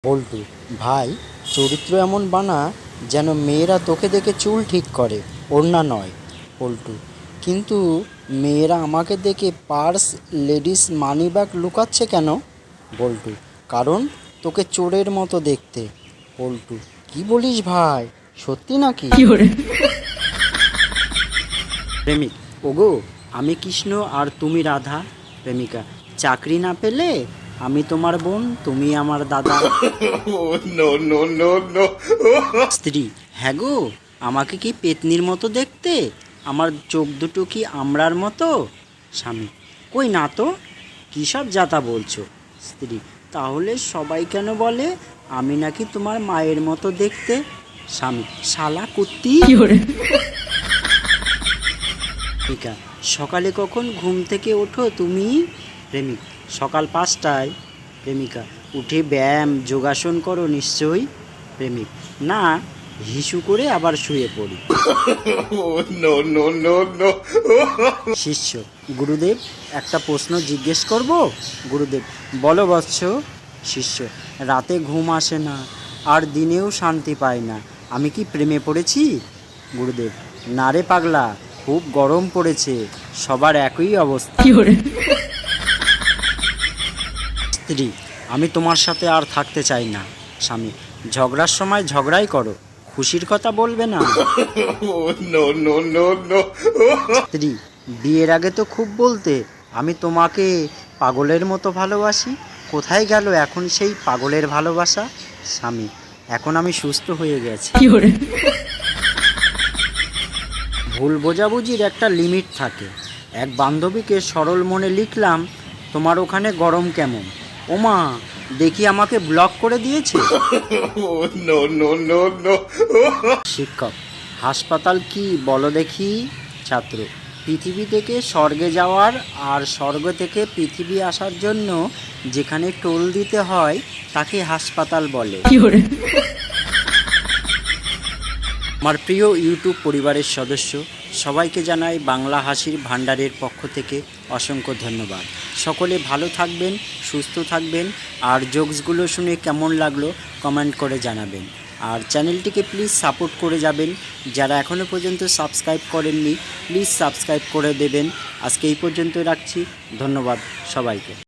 বল্টু: ভাই, চরিত্র এমন বানা যেন মেয়েরা তোকে দেখে চুল ঠিক করে, ওড়না নয়। পল্টু: কিন্তু মেয়েরা আমাকে দেখে পার্স, লেডিস মানিব্যাগ লুকাচ্ছে কেন? বল্টু: কারণ তোকে চোরের মতো দেখতে। পল্টু: কি বলিস ভাই, সত্যি নাকি? প্রেমিক: ওগো, আমি কৃষ্ণ আর তুমি রাধা। প্রেমিকা: চাকরি না পেলে আমি তোমার বোন, তুমি আমার দাদা। স্ত্রী: হ্যাঁ গো, আমাকে কি পেতনির মতো দেখতে? আমার চোখ দুটো কি আমড়ার মতো? স্বামী: কই না তো, কী সব যাতা বলছো? স্ত্রী: তাহলে সবাই কেন বলে আমি নাকি তোমার মায়ের মতো দেখতে? স্বামী: শালা কুত্তি। প্রেমিকা: সকালে কখন ঘুম থেকে ওঠো তুমি? প্রেমিক: সকাল 5টায়। প্রেমিকা: উঠে ব্যায়াম যোগাসন করো নিশ্চয়ই? প্রেমিক: না, হিসু করে আবার শুয়ে পড়ি। শিষ্য: গুরুদেব, একটা প্রশ্ন জিজ্ঞেস করব? গুরুদেব: বলো বৎস। শিষ্য: রাতে ঘুম আসে না, আর দিনেও শান্তি পায় না, আমি কি প্রেমে পড়েছি? গুরুদেব: না রে পাগলা, খুব গরম পড়েছে, সবার একই অবস্থা। স্ত্রী: আমি তোমার সাথে আর থাকতে চাই না। স্বামী: ঝগড়ার সময় ঝগড়াই করো, খুশির কথা বলবে না। স্ত্রী: বিয়ের আগে তো খুব বলতে আমি তোমাকে পাগলের মতো ভালোবাসি, কোথায় গেল এখন সেই পাগলের ভালোবাসা? স্বামী: এখন আমি সুস্থ হয়ে গেছি। ভুল বোঝাবুঝির একটা লিমিট থাকে। এক বান্ধবীকে সরল মনে লিখলাম, তোমার ওখানে গরম কেমন? ওমা, দেখি আমাকে ব্লক করে দিয়েছে। শিক্ষক: হাসপাতাল কি বলো দেখি? ছাত্র: পৃথিবী থেকে স্বর্গে যাওয়ার আর স্বর্গ থেকে পৃথিবী আসার জন্য যেখানে টোল দিতে হয় তাকে হাসপাতাল বলে। আমার প্রিয় ইউটিউব পরিবারের সদস্য সবাইকে জানাই বাংলা হাসির ভাণ্ডারের পক্ষ থেকে অসংখ্য ধন্যবাদ। সকলে ভালো থাকবেন, সুস্থ থাকবেন, আর জোকসগুলো শুনে কেমন লাগলো কমেন্ট করে জানাবেন। আর চ্যানেলটিকে প্লিজ সাপোর্ট করে যাবেন। যারা এখনও পর্যন্ত সাবস্ক্রাইব করেননি প্লিজ সাবস্ক্রাইব করে দেবেন। আজকে এই পর্যন্ত রাখছি, ধন্যবাদ সবাইকে।